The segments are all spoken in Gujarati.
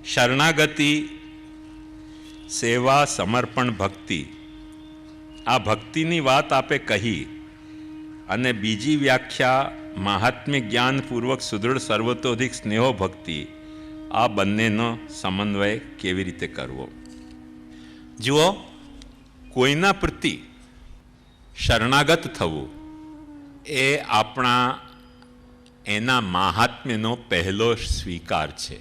શરણાગતિ, સેવા, સમર્પણ, ભક્તિ, આ ભક્તિની વાત આપે કહી અને બીજી વ્યાખ્યા મહાત્મ્ય જ્ઞાનપૂર્વક સુદૃઢ સર્વતોધિક સ્નેહો ભક્તિ, આ બંનેનો સમન્વય કેવી રીતે કરવો? જુઓ, કોઈના પ્રતિ શરણાગત થવું એ આપણા એના મહાત્મ્યનો પહેલો સ્વીકાર છે.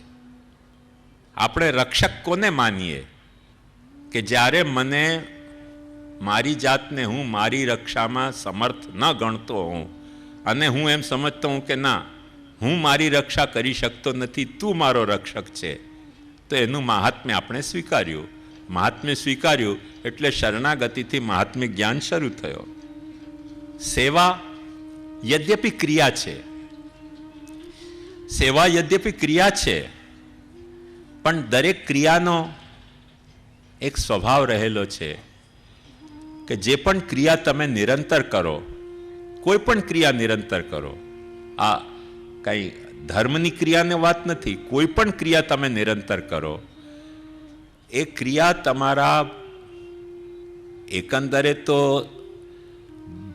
આપણે રક્ષક કોને માનીએ કે જ્યારે મને મારી જાતને હું મારી રક્ષામાં સમર્થ ન ગણતો હોઉં અને હું એમ સમજતો હું કે ના, હું મારી રક્ષા કરી શકતો નથી, તું મારો રક્ષક છે, તો એનું મહાત્મ્ય આપણે સ્વીકાર્યું. મહાત્મ્ય સ્વીકાર્યું એટલે શરણાગતિથી મહાત્મ્ય જ્ઞાન શરૂ થયો. સેવા યદ્યપિ ક્રિયા છે, સેવા યદ્યપિ ક્રિયા છે, પણ દરેક ક્રિયાનો એક સ્વભાવ રહેલો છે કે જે પણ ક્રિયા તમે નિરંતર કરો, કોઈ પણ ક્રિયા નિરંતર કરો, આ કંઈ ધર્મની ક્રિયાની વાત નથી, કોઈ પણ ક્રિયા તમે નિરંતર કરો, એ ક્રિયા તમારા એકંદરે તો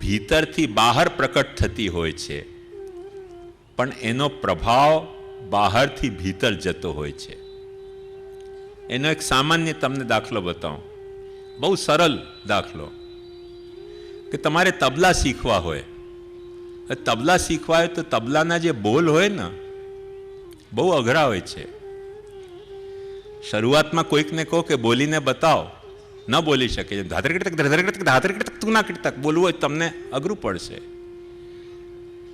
ભીતરથી બહાર પ્રકટ થતી હોય છે, પણ એનો પ્રભાવ બહારથી ભીતર જતો હોય છે. એનો એક સામાન્ય તમને દાખલો બતાવું, બહુ સરળ દાખલો, કે તમારે તબલા શીખવા હોય, તબલા શીખવા હોય તો તબલાના જે બોલ હોય ને બહુ અઘરા હોય છે. શરૂઆતમાં કોઈકને કહો કે બોલીને બતાવો, ન બોલી શકે, તું ના કીટક બોલવું હોય તમને અઘરું પડશે.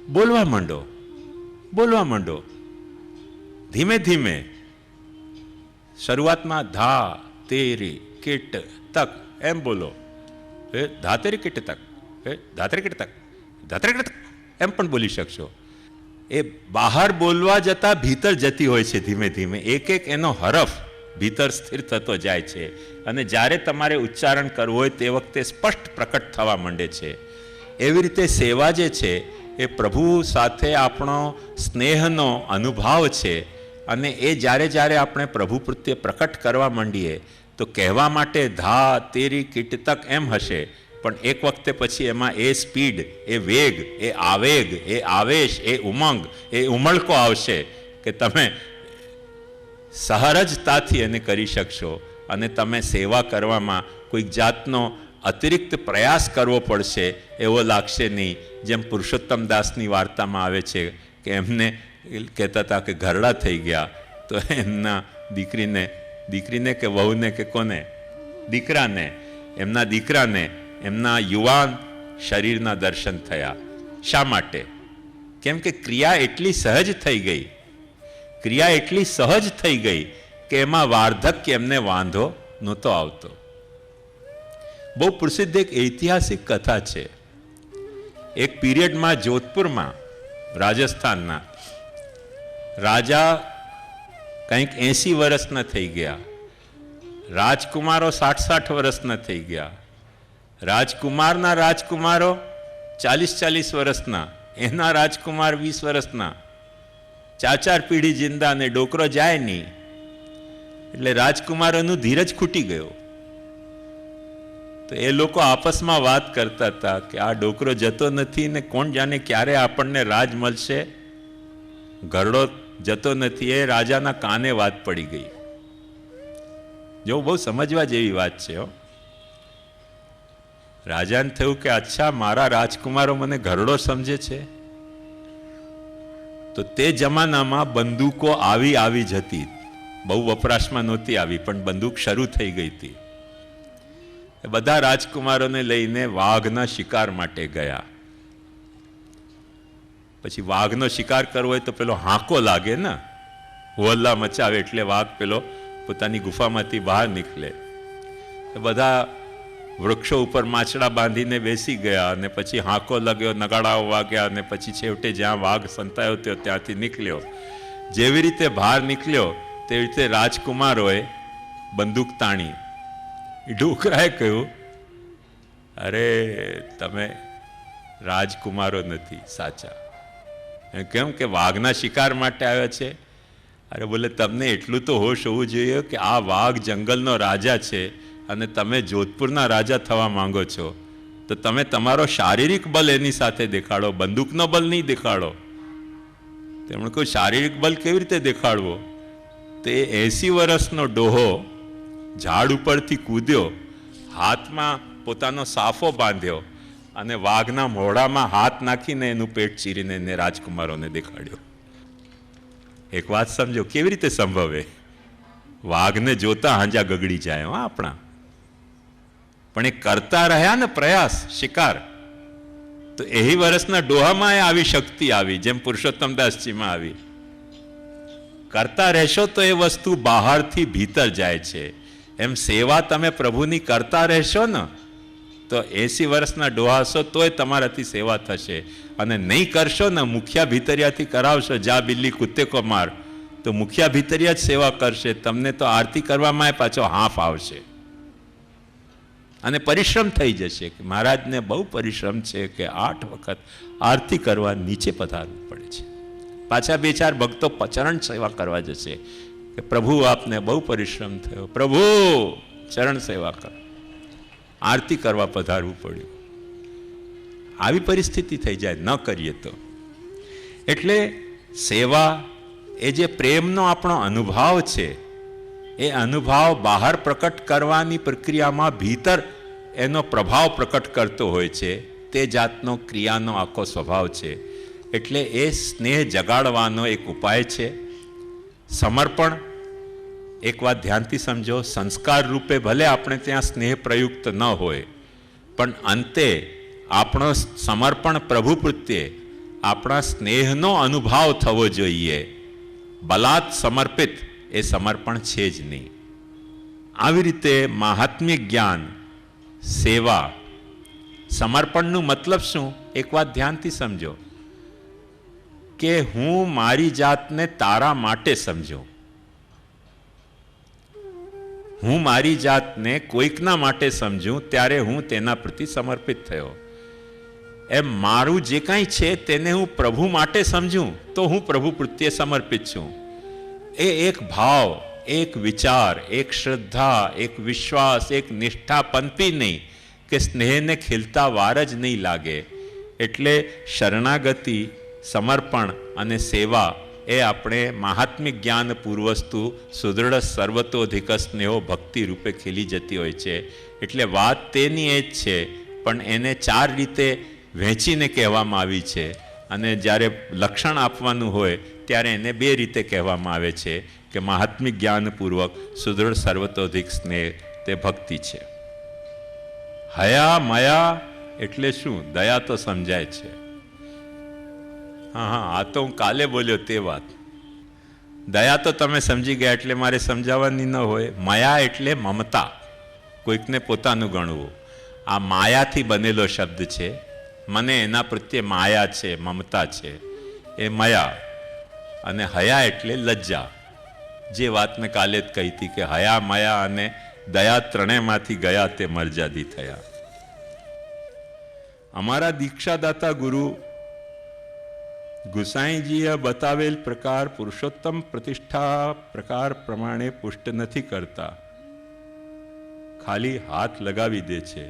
બોલવા માંડો, બોલવા માંડો, ધીમે ધીમે. શરૂઆતમાં ધા તેરી કીટ તક એમ બોલો, ધાતેરી કીટ તક, ધાતરી કીટ તક, ધાતરી કીટ તક એમ પણ બોલી શકશો. એ બહાર બોલવા જતા ભીતર જતી હોય છે ધીમે ધીમે, એક એક એનો હરફ ભીતર સ્થિર થતો જાય છે અને જ્યારે તમારે ઉચ્ચારણ કરવું હોય તે વખતે સ્પષ્ટ પ્રકટ થવા માંડે છે. એવી રીતે સેવા જે છે એ પ્રભુ સાથે આપણો સ્નેહનો અનુભાવ છે અને એ જ્યારે જ્યારે આપણે પ્રભુ પ્રત્યે પ્રકટ કરવા માંડીએ તો કહેવા માટે ધા તેરી કીટતક એમ હશે, પણ એક વખતે પછી એમાં એ સ્પીડ, એ વેગ, એ આવેગ, એ આવેશ, એ ઉમંગ, એ ઉમળકો આવશે કે તમે સહજતાથી એને કરી શકશો અને તમે સેવા કરવામાં કોઈક જાતનો અતિરિક્ત પ્રયાસ કરવો પડશે એવો લાગશે નહીં. જેમ પુરુષોત્તમ દાસની વાર્તામાં આવે છે કે એમને કહેતા હતા કે ઘરડા થઈ ગયા તો એમના દીકરીને કે વહુને કે કોને, દીકરાને, એમના દીકરાને એમના યુવાન શરીરના દર્શન થયા. શા માટે? કેમ કે ક્રિયા એટલી સહજ થઈ ગઈ, ક્રિયા એટલી સહજ થઈ ગઈ કે એમાં વાર્ધક્ય એમને વાંધો નહોતો આવતો. બહુ પ્રસિદ્ધ એક ઐતિહાસિક કથા છે. એક પીરિયડમાં જોધપુરમાં, રાજસ્થાનના રાજા કંઈક 80 વર્ષના થઈ ગયા, રાજકુમારો 60 વર્ષના થઈ ગયા, રાજકુમારના રાજકુમારો 40 વર્ષના, એના રાજકુમાર 20 વર્ષના, 4 પેઢી જિંદા ને ડોકરો જાય નહીં. એટલે રાજકુમારોનું ધીરજ ખૂટી ગયો. તો એ લોકો આપસમાં વાત કરતા હતા કે આ ડોકરો જતો નથી ને કોણ જાણે ક્યારે આપણને રાજ મળશે, ઘરડો જતો નથી. એ રાજાના કાને વાત પડી ગઈ. જો બહુ સમજવા જેવી વાત છે. રાજાને થયું કે અચ્છા, મારા રાજકુમારો મને ઘરડો સમજે છે. તો તે જમાનામાં બંદૂકો આવી જતી, બહુ વપરાશમાં નહોતી આવી, પણ બંદૂક શરૂ થઈ ગઈ હતી. બધા રાજકુમારોને લઈને વાઘના શિકાર માટે ગયા. પછી વાઘનો શિકાર કરવો હોય તો પેલો હાંકો લાગે ને, હોલ્લા મચાવે એટલે વાઘ પેલો પોતાની ગુફામાંથી બહાર નીકળે. બધા વૃક્ષો ઉપર માછડા બાંધીને બેસી ગયા અને પછી હાંકો લાગ્યો, નગાડાઓ વાગ્યા અને પછી છેવટે જ્યાં વાઘ સંતાયો હતો ત્યાંથી નીકળ્યો. જેવી રીતે બહાર નીકળ્યો તેવી રીતે રાજકુમારોએ બંદૂક તાણી. ડોકરાએ કહ્યું, અરે તમે રાજકુમારો નથી સાચા. કેમ કે વાઘના શિકાર માટે આવ્યા છે. અરે બોલે તમને એટલું તો હોશ હોવું જોઈએ કે આ વાઘ જંગલનો રાજા છે અને તમે જોધપુરના રાજા થવા માંગો છો, તો તમે તમારો શારીરિક બલ એની સાથે દેખાડો, બંદૂકનો બલ નહીં દેખાડો. તેમણે કોઈ શારીરિક બલ કેવી રીતે દેખાડવો? તે 80 વર્ષનો ડોહો ઝાડ ઉપરથી કૂદ્યો, હાથમાં પોતાનો સાફો બાંધ્યો અને વાઘના મોઢામાં હાથ નાખીને એનું પેટ ચીરીને એને રાજકુમારોને દેખાડ્યો. એક વાત સમજો, કેવી રીતે સંભવે? વાઘને જોતા હાંજા ગગડી જાય આપણા. પણ એ કરતા રહ્યા ને પ્રયાસ શિકાર, તો એ વર્ષના ડોહામાં આવી શક્તિ આવી, જેમ પુરુષોત્તમદાસજીમાં આવી. કરતા રહેશો તો એ વસ્તુ બહારથી ભીતર જાય છે. એમ સેવા તમે પ્રભુની કરતા રહેશો ને તો 80 વર્ષના ડોહા હશો તોય તમારાથી સેવા થશે. અને નહીં કરશો ને, મુખિયા ભીતરિયાથી કરાવશો, જા બિલ્લી કુત્તે કો માર, તો મુખિયા ભીતરિયા જ સેવા કરશે. તમને તો આરતી કરવામાં પાછો હાફ આવશે અને પરિશ્રમ થઈ જશે કે મહારાજને બહુ પરિશ્રમ છે કે 8 વખત આરતી કરવા નીચે પધારવું પડે છે. પાછા 2-4 ભક્તો ચરણ સેવા કરવા જશે કે પ્રભુ આપને બહુ પરિશ્રમ થયો, પ્રભુ ચરણ સેવા કરો. આરતી કરવા પધારવું પડ્યું. આવી પરિસ્થિતિ થઈ જાય ન કરીએ તો. એટલે સેવા એ જે પ્રેમનો આપણો અનુભાવ છે, એ અનુભાવ બહાર પ્રકટ કરવાની પ્રક્રિયામાં ભીતર એનો પ્રભાવ પ્રકટ કરતો હોય છે. તે જાતનો ક્રિયાનો આખો સ્વભાવ છે. એટલે એ સ્નેહ જગાડવાનો એક ઉપાય છે સમર્પણ. એક વાત ધ્યાનથી સમજો, સંસ્કાર રૂપે ભલે આપણે ત્યાં સ્નેહ પ્રયુક્ત ન હોય, પણ અંતે આપણો સમર્પણ પ્રભુ પ્રત્યે આપણા સ્નેહનો અનુભાવ થવો જોઈએ. બલાત સમર્પિત એ સમર્પણ છે જ નહીં. આવી રીતે મહાત્મ્ય જ્ઞાન, સેવા, સમર્પણનું મતલબ શું? એક વાત ધ્યાનથી સમજો કે હું મારી જાતને તારા માટે સમજું, હું મારી જાતને કોઈકના માટે સમજું ત્યારે હું તેના પ્રતિ સમર્પિત થયો. એમ મારું જે કાંઈ છે તેને હું પ્રભુ માટે સમજું તો હું પ્રભુ પ્રત્યે સમર્પિત છું. એ એક ભાવ, એક વિચાર, એક શ્રદ્ધા, એક વિશ્વાસ, એક નિષ્ઠા પંપી નહીં કે સ્નેહને ખીલતા વાર જ નહીં લાગે. એટલે શરણાગતિ, સમર્પણ અને સેવા એ આપણે મહાત્મ્ય જ્ઞાન પૂર્વસ્તુ સુદૃઢ સર્વતોધિક સ્નેહો ભક્તિ રૂપે ખીલી જતી હોય છે. એટલે વાત તેની એ જ છે, પણ એને 4 રીતે વહેંચીને કહેવામાં આવી છે. અને જ્યારે લક્ષણ આપવાનું હોય ત્યારે એને 2 રીતે કહેવામાં આવે છે કે મહાત્મ્ય જ્ઞાનપૂર્વક સુદૃઢ સર્વતોધિક સ્નેહ તે ભક્તિ છે. હયા મયા એટલે શું? દયા તો સમજાય છે. હા, આ તો હું કાલે બોલ્યો તે વાત. દયા તો તમે સમજી ગયા એટલે મારે સમજાવવાની ન હોય. મયા એટલે મમતા, કોઈકને પોતાનું ગણવું. આ માયાથી બનેલો શબ્દ છે. મને એના પ્રત્યે માયા છે, મમતા છે, એ મયા. અને હયા એટલે લજ્જા. જે વાત મેં કાલે જ કહી હતી કે હયા, મયા અને દયા ત્રણેયમાંથી ગયા તે મરજાદી થયા. અમારા દીક્ષાદાતા ગુરુ ગુસાઈજીએ બતાવેલ પ્રકાર પુરુષોત્તમ પ્રતિષ્ઠા પ્રકાર પ્રમાણે પુષ્ટ નથી કરતા, ખાલી હાથ લગાવી દે છે.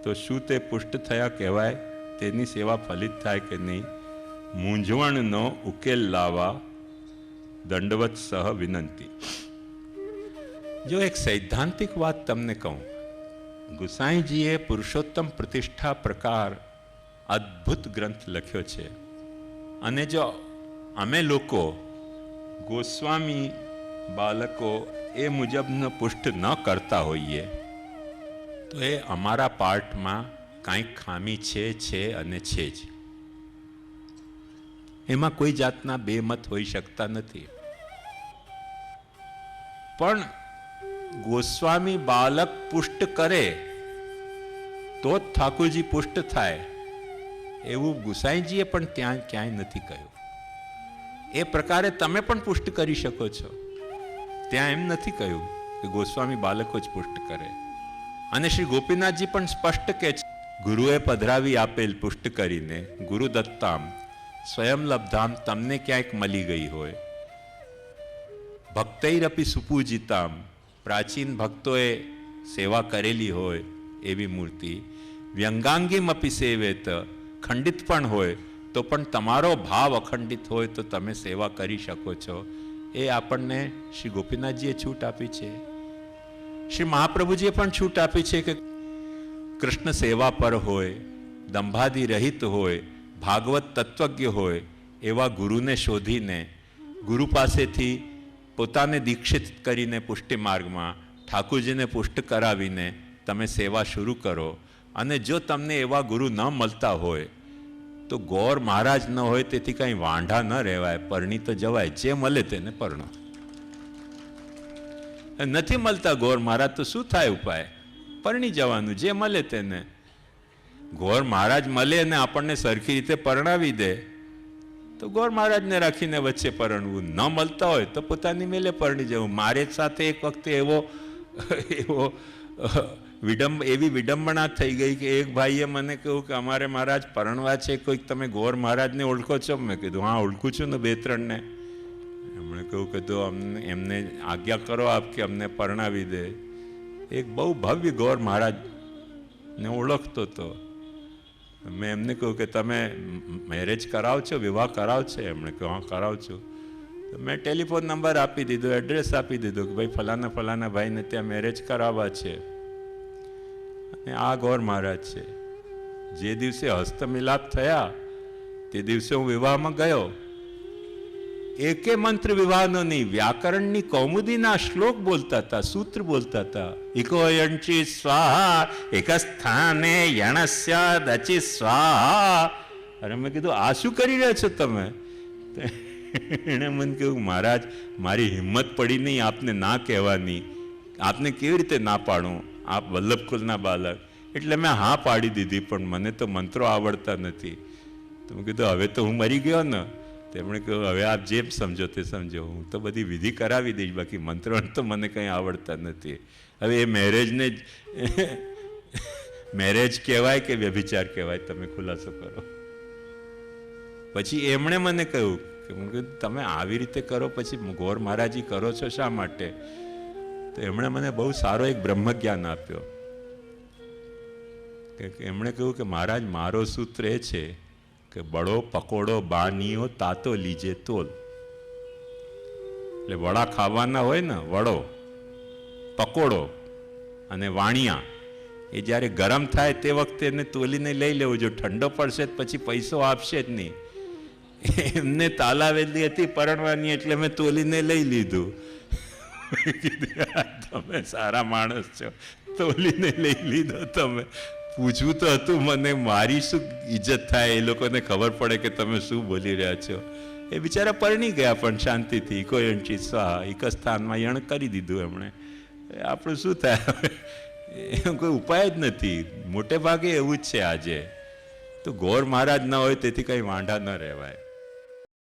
તો શું તે પુષ્ટ થયા કહેવાય? તેની સેવા ફલિત થાય કે નહીં? મૂંઝવણનો ઉકેલ લાવવા દંડવત સહ વિનંતી. જો એક સૈદ્ધાંતિક વાત તમને કહું, ગુસાઈજીએ પુરુષોત્તમ પ્રતિષ્ઠા પ્રકાર અદ્ભુત ગ્રંથ લખ્યો છે. અને જો અમે લોકો ગોસ્વામી બાળકો એ મુજબનો પુષ્ટ ન કરતા હોઈએ તો એ અમારા પાર્ટમાં કાંઈક ખામી છે અને છે જ. એમાં કોઈ જાતના બે મત હોઈ શકતા નથી. પણ ગોસ્વામી બાલક પુષ્ટ કરે તો જ ઠાકોરજી પુષ્ટ થાય એવું ગુસાઈજીએ પણ ત્યાં ક્યાંય નથી કહ્યું. એ પ્રકારે તમે પણ પુષ્ટ કરી શકો છો. ત્યાં એમ નથી કહ્યું કે ગોસ્વામી બાલકો જ પુષ્ટ કરે. અને શ્રી ગોપીનાથજી પણ સ્પષ્ટ કહે છે ગુરુએ પધરાવી આપેલ પુષ્ટ કરીને ગુરુ દત્તામ સ્વયં લબ્ધામ તમને ક્યાંક મળી ગઈ હોય. ભક્તૈરપી સુપૂજિતામ પ્રાચીન ભક્તોએ સેવા કરેલી હોય એવી મૂર્તિ. વ્યંગાંગીમ અપી સેવેત ખંડિત પણ હોય તો પણ તમારો ભાવ અખંડિત હોય તો તમે સેવા કરી શકો છો. એ આપણને શ્રી ગોપીનાથજીએ છૂટ આપી છે. શ્રી મહાપ્રભુજીએ પણ છૂટ આપી છે કે કૃષ્ણ સેવા પર હોય, દંભાદી રહિત હોય, ભાગવત તત્વજ્ઞ હોય એવા ગુરુને શોધીને ગુરુ પાસેથી પોતાને દીક્ષિત કરીને પુષ્ટિ માર્ગમાં ઠાકુરજીને પુષ્ટ કરાવીને તમે સેવા શરૂ કરો. અને જો તમને એવા ગુરુ ન મળતા હોય તો ગોર મહારાજ ન હોય તેથી કંઈ વાંઢા ન રહેવાય, પરણી તો જવાય. જે મળે તેને પરણો. નથી મળતા ગોર મહારાજ તો શું થાય ઉપાય? પરણી જવાનું, જે મળે તેને. ગોર મહારાજ મળે અને આપણને સરખી રીતે પરણાવી દે તો ગોર મહારાજને રાખીને વચ્ચે પરણવું. ન મળતા હોય તો પોતાની મેલે પરણી જવું. મારે સાથે એક વખતે એવી વિડંબણા થઈ ગઈ કે એક ભાઈએ મને કહ્યું કે અમારે મહારાજ પરણવા છે, કોઈક તમે ગોર મહારાજને ઓળખો છો? મેં કીધું હા ઓળખું છું ને, 2-3 ને. એમણે કહ્યું કે તો એમને આજ્ઞા કરો આપ કે અમને પરણાવી દે. એક બહુ ભવ્ય ગોર મહારાજને ઓળખતો હતો. મેં એમને કહ્યું કે તમે મેરેજ કરાવ છો, વિવાહ કરાવ છો? એમણે કહ્યું હા કરાવ છું. તો મેં ટેલિફોન નંબર આપી દીધો, એડ્રેસ આપી દીધું કે ભાઈ ફલાના ભાઈને ત્યાં મેરેજ કરાવવા છે. અને આ ગોર મહારાજ છે. જે દિવસે હસ્તમિલાપ થયા તે દિવસે હું વિવાહમાં ગયો. એકે મંત્ર વિવાહનો નહીં, વ્યાકરણની કૌમુદીના શ્લોક બોલતા હતા, સૂત્ર બોલતા હતા. ઇકો યણચી સ્વાહા એક સ્થાને યણસ્ય દચી સ્વાહા. અરે મેં કીધું આ શું કરી રહ્યા છો તમે? એણે મને કહ્યું મહારાજ મારી હિંમત પડી નહીં આપને ના કહેવાની, આપને કેવી રીતે ના પાડું, આપ વલ્લભકુલના બાલક. એટલે મેં હા પાડી દીધી, પણ મને તો મંત્રો આવડતા નથી. તો મેં કીધું હવે તો હું મરી ગયો ને. તેમણે કહ્યું હવે આપ જેમ સમજો તે સમજો, હું તો બધી વિધિ કરાવી દઈશ, બાકી મંત્રો તો મને કંઈ આવડતા નથી. હવે એ મેરેજને મેરેજ કહેવાય કે વ્યભિચાર કહેવાય? તમે ખુલાસો કરો. પછી એમણે મને કહ્યું કે તમે આવી રીતે કરો, પછી ગોર મહારાજી કરો છો શા માટે? તો એમણે મને બહુ સારો એક બ્રહ્મજ્ઞાન આપ્યો. એમણે કહ્યું કે મહારાજ મારો સૂત્ર એ છે કે બળો પકોડો બાનીઓ તાતો લીજે તોલ. એટલે વડા ખાવાના હોય ને, વડો પકોડો અને વાણિયા, એ જ્યારે ગરમ થાય તે વખતે એને તોલીને લઈ લેવું. જો ઠંડો પડશે પછી પૈસો આપશે જ નહીં. એમને તાલાવેલી હતી પરણવાની, એટલે મેં તોલીને લઈ લીધું. તમે સારા માણસ છો, તોલીને લઈ લીધો તમે. પૂછવું તો હતું મને, મારી શું ઇજ્જત થાય, એ લોકોને ખબર પડે કે તમે શું બોલી રહ્યા છો. એ બિચારા પરણી ગયા પણ શાંતિથી. કોઈ અંશી સ્વાહા એક સ્થાનમાં યણ કરી દીધું એમણે. આપણું શું થાય? કોઈ ઉપાય જ નથી. મોટે ભાગે એવું જ છે આજે તો. ગોર મહારાજ ન હોય તેથી કંઈ વાંઢા ન રહેવાય.